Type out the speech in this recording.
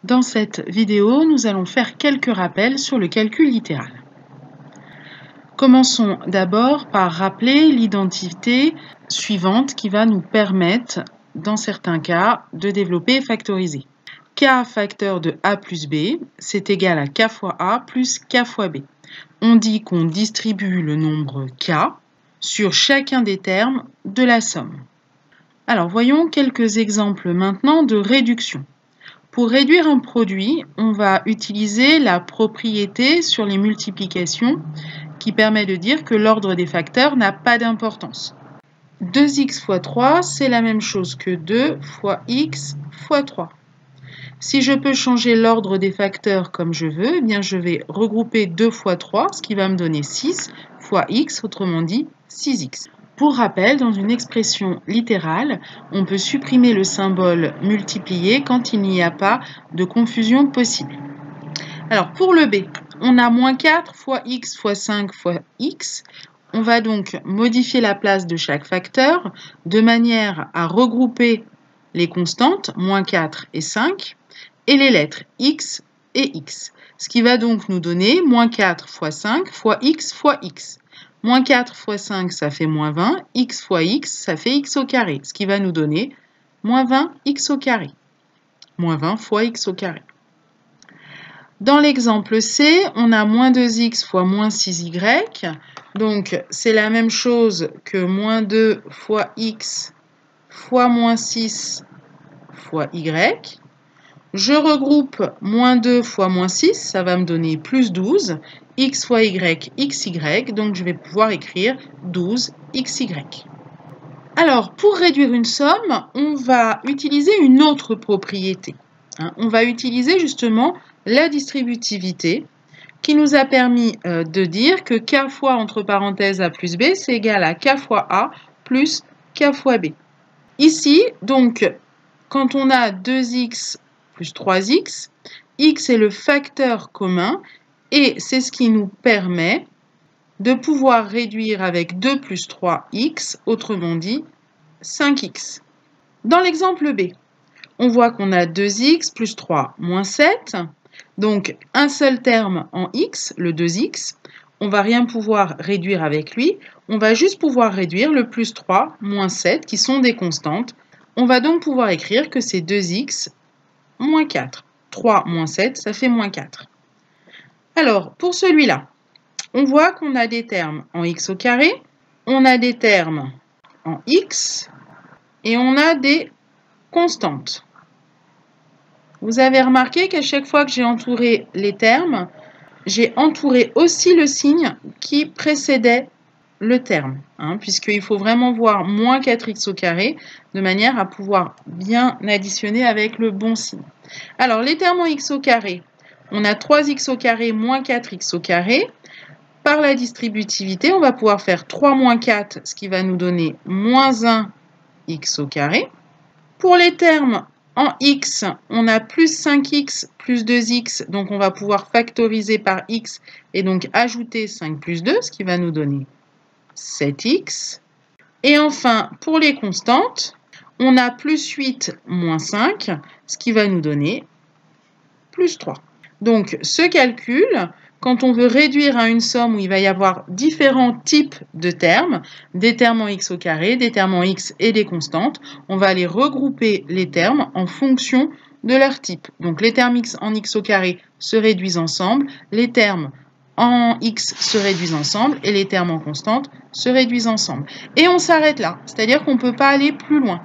Dans cette vidéo, nous allons faire quelques rappels sur le calcul littéral. Commençons d'abord par rappeler l'identité suivante qui va nous permettre, dans certains cas, de développer et factoriser. K facteur de A plus B, c'est égal à K fois A plus K fois B. On dit qu'on distribue le nombre K sur chacun des termes de la somme. Alors, voyons quelques exemples maintenant de réduction. Pour réduire un produit, on va utiliser la propriété sur les multiplications qui permet de dire que l'ordre des facteurs n'a pas d'importance. 2x fois 3, c'est la même chose que 2 fois x fois 3. Si je peux changer l'ordre des facteurs comme je veux, eh bien je vais regrouper 2 fois 3, ce qui va me donner 6 fois x, autrement dit 6x. Pour rappel, dans une expression littérale, on peut supprimer le symbole multiplié quand il n'y a pas de confusion possible. Alors pour le b, on a moins 4 fois x fois 5 fois x. On va donc modifier la place de chaque facteur de manière à regrouper les constantes, moins 4 et 5, et les lettres x et x. Ce qui va donc nous donner moins 4 fois 5 fois x fois x. Moins 4 fois 5, ça fait moins 20. X fois x, ça fait x au carré. Ce qui va nous donner moins 20 x au carré. Moins 20 fois x au carré. Dans l'exemple C, on a moins 2x fois moins 6y. Donc, c'est la même chose que moins 2 fois x fois moins 6 fois y. Je regroupe moins 2 fois moins 6, ça va me donner plus 12. X fois y, xy, donc je vais pouvoir écrire 12xy. Alors, pour réduire une somme, on va utiliser une autre propriété. On va utiliser justement la distributivité qui nous a permis de dire que k fois entre parenthèses a plus b, c'est égal à k fois a plus k fois b. Ici, donc, quand on a 2x plus 3x, x est le facteur commun et c'est ce qui nous permet de pouvoir réduire avec 2 plus 3x, autrement dit 5x. Dans l'exemple B, on voit qu'on a 2x plus 3 moins 7, donc un seul terme en x, le 2x, on ne va rien pouvoir réduire avec lui, on va juste pouvoir réduire le plus 3 moins 7 qui sont des constantes. On va donc pouvoir écrire que c'est 2x moins 4. 3 moins 7, ça fait moins 4. Alors, pour celui-là, on voit qu'on a des termes en x au carré, on a des termes en x et on a des constantes. Vous avez remarqué qu'à chaque fois que j'ai entouré les termes, j'ai entouré aussi le signe qui précédait le terme, puisqu'il faut vraiment voir moins 4x au carré de manière à pouvoir bien additionner avec le bon signe. Alors, les termes en x au carré, on a 3x au carré moins 4x au carré. Par la distributivité, on va pouvoir faire 3 moins 4, ce qui va nous donner moins 1x au carré. Pour les termes en x, on a plus 5x plus 2x, donc on va pouvoir factoriser par x et donc ajouter 5 plus 2, ce qui va nous donner 7x. Et enfin, pour les constantes, on a plus 8 moins 5, ce qui va nous donner plus 3. Donc, ce calcul, quand on veut réduire à une somme où il va y avoir différents types de termes, des termes en x au carré, des termes en x et des constantes, on va aller regrouper les termes en fonction de leur type. Donc, les termes en x au carré se réduisent ensemble, les termes en x se réduisent ensemble et les termes en constante se réduisent ensemble. Et on s'arrête là, c'est-à-dire qu'on ne peut pas aller plus loin.